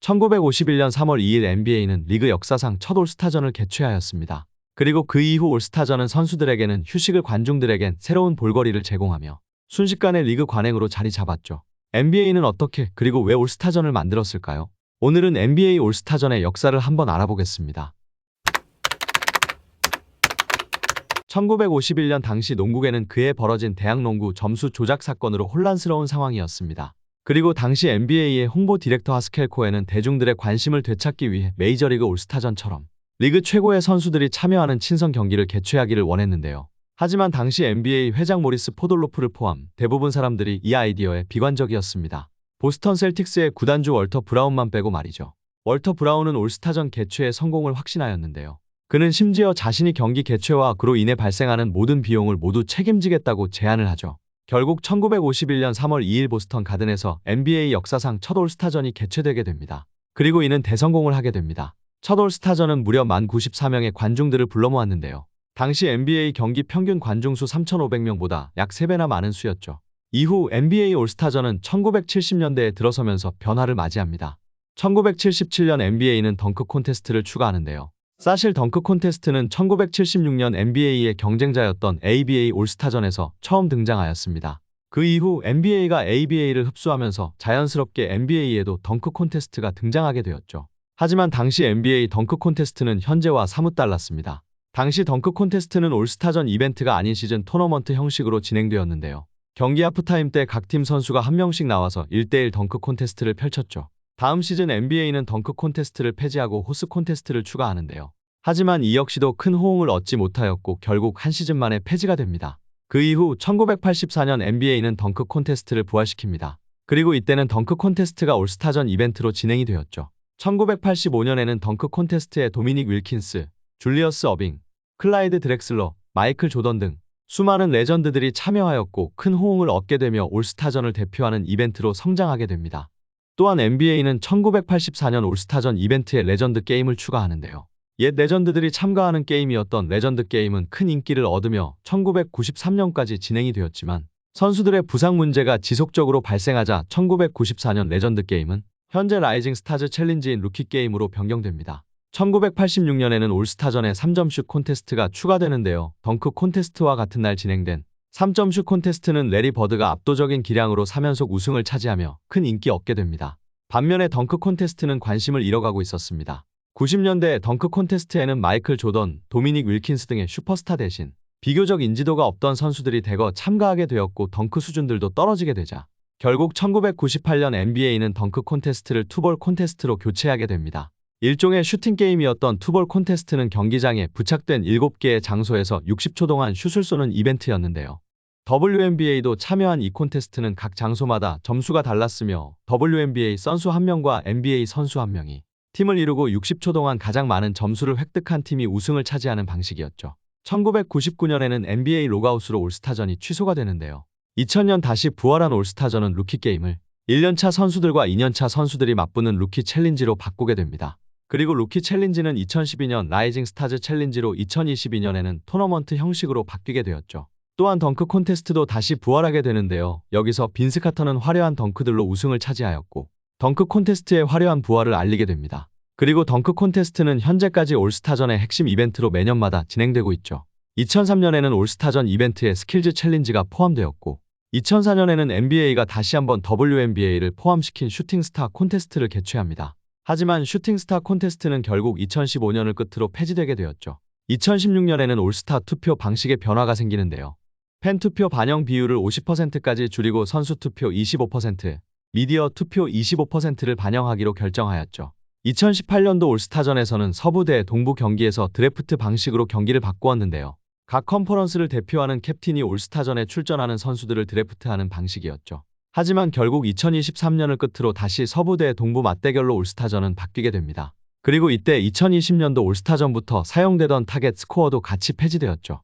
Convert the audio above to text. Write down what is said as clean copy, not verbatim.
1951년 3월 2일 NBA는 리그 역사상 첫 올스타전을 개최하였습니다. 그리고 그 이후 올스타전은 선수들에게는 휴식을 관중들에겐 새로운 볼거리를 제공하며 순식간에 리그 관행으로 자리 잡았죠. NBA는 어떻게 그리고 왜 올스타전을 만들었을까요? 오늘은 NBA 올스타전의 역사를 한번 알아보겠습니다. 1951년 당시 농구계는 그해 벌어진 대학농구 점수 조작 사건으로 혼란스러운 상황이었습니다. 그리고 당시 NBA의 홍보 디렉터 하스켈 코헨은 대중들의 관심을 되찾기 위해 메이저리그 올스타전처럼 리그 최고의 선수들이 참여하는 친선 경기를 개최하기를 원했는데요. 하지만 당시 NBA 회장 모리스 포돌로프를 포함 대부분 사람들이 이 아이디어에 비관적이었습니다. 보스턴 셀틱스의 구단주 월터 브라운만 빼고 말이죠. 월터 브라운은 올스타전 개최의 성공을 확신하였는데요. 그는 심지어 자신이 경기 개최와 그로 인해 발생하는 모든 비용을 모두 책임지겠다고 제안을 하죠. 결국 1951년 3월 2일 보스턴 가든에서 NBA 역사상 첫 올스타전이 개최되게 됩니다. 그리고 이는 대성공을 하게 됩니다. 첫 올스타전은 무려 1094명의 관중들을 불러 모았는데요. 당시 NBA 경기 평균 관중수 3,500명보다 약 3배나 많은 수였죠. 이후 NBA 올스타전은 1970년대에 들어서면서 변화를 맞이합니다. 1977년 NBA는 덩크 콘테스트를 추가하는데요. 사실 덩크 콘테스트는 1976년 NBA의 경쟁자였던 ABA 올스타전에서 처음 등장하였습니다. 그 이후 NBA가 ABA를 흡수하면서 자연스럽게 NBA에도 덩크 콘테스트가 등장하게 되었죠. 하지만 당시 NBA 덩크 콘테스트는 현재와 사뭇 달랐습니다. 당시 덩크 콘테스트는 올스타전 이벤트가 아닌 시즌 토너먼트 형식으로 진행되었는데요. 경기 하프타임 때 각 팀 선수가 한 명씩 나와서 1대1 덩크 콘테스트를 펼쳤죠. 다음 시즌 NBA는 덩크 콘테스트를 폐지하고 호스 콘테스트를 추가하는데요. 하지만 이 역시도 큰 호응을 얻지 못하였고 결국 한 시즌 만에 폐지가 됩니다. 그 이후 1984년 NBA는 덩크 콘테스트를 부활시킵니다. 그리고 이때는 덩크 콘테스트가 올스타전 이벤트로 진행이 되었죠. 1985년에는 덩크 콘테스트에 도미닉 윌킨스, 줄리어스 어빙, 클라이드 드렉슬러, 마이클 조던 등 수많은 레전드들이 참여하였고 큰 호응을 얻게 되며 올스타전을 대표하는 이벤트로 성장하게 됩니다. 또한 NBA는 1984년 올스타전 이벤트에 레전드 게임을 추가하는데요. 옛 레전드들이 참가하는 게임이었던 레전드 게임은 큰 인기를 얻으며 1993년까지 진행이 되었지만 선수들의 부상 문제가 지속적으로 발생하자 1994년 레전드 게임은 현재 라이징 스타즈 챌린지인 루키 게임으로 변경됩니다. 1986년에는 올스타전에 3점슛 콘테스트가 추가되는데요. 덩크 콘테스트와 같은 날 진행된 3점슛 콘테스트는 레리 버드가 압도적인 기량으로 3연속 우승을 차지하며 큰 인기 얻게 됩니다. 반면에 덩크 콘테스트는 관심을 잃어가고 있었습니다. 90년대 덩크 콘테스트에는 마이클 조던, 도미닉 윌킨스 등의 슈퍼스타 대신 비교적 인지도가 없던 선수들이 대거 참가하게 되었고 덩크 수준들도 떨어지게 되자 결국 1998년 NBA는 덩크 콘테스트를 투볼 콘테스트로 교체하게 됩니다. 일종의 슈팅 게임이었던 투볼 콘테스트는 경기장에 부착된 7개의 장소에서 60초 동안 슛을 쏘는 이벤트였는데요. WNBA도 참여한 이 콘테스트는 각 장소마다 점수가 달랐으며 WNBA 선수 1명과 NBA 선수 1명이 팀을 이루고 60초 동안 가장 많은 점수를 획득한 팀이 우승을 차지하는 방식이었죠. 1999년에는 NBA 로그아웃으로 올스타전이 취소가 되는데요. 2000년 다시 부활한 올스타전은 루키 게임을 1년차 선수들과 2년차 선수들이 맞붙는 루키 챌린지로 바꾸게 됩니다. 그리고 루키 챌린지는 2012년 라이징 스타즈 챌린지로 2022년에는 토너먼트 형식으로 바뀌게 되었죠. 또한 덩크 콘테스트도 다시 부활하게 되는데요. 여기서 빈스 카터는 화려한 덩크들로 우승을 차지하였고 덩크 콘테스트의 화려한 부활을 알리게 됩니다. 그리고 덩크 콘테스트는 현재까지 올스타전의 핵심 이벤트로 매년마다 진행되고 있죠. 2003년에는 올스타전 이벤트에 스킬즈 챌린지가 포함되었고 2004년에는 NBA가 다시 한번 WNBA를 포함시킨 슈팅스타 콘테스트를 개최합니다. 하지만 슈팅스타 콘테스트는 결국 2015년을 끝으로 폐지되게 되었죠. 2016년에는 올스타 투표 방식에 변화가 생기는데요. 팬 투표 반영 비율을 50%까지 줄이고 선수 투표 25%, 미디어 투표 25%를 반영하기로 결정하였죠. 2018년도 올스타전에서는 서부 대 동부 경기에서 드래프트 방식으로 경기를 바꾸었는데요. 각 컨퍼런스를 대표하는 캡틴이 올스타전에 출전하는 선수들을 드래프트하는 방식이었죠. 하지만 결국 2023년을 끝으로 다시 서부 대 동부 맞대결로 올스타전은 바뀌게 됩니다. 그리고 이때 2020년도 올스타전부터 사용되던 타겟 스코어도 같이 폐지되었죠.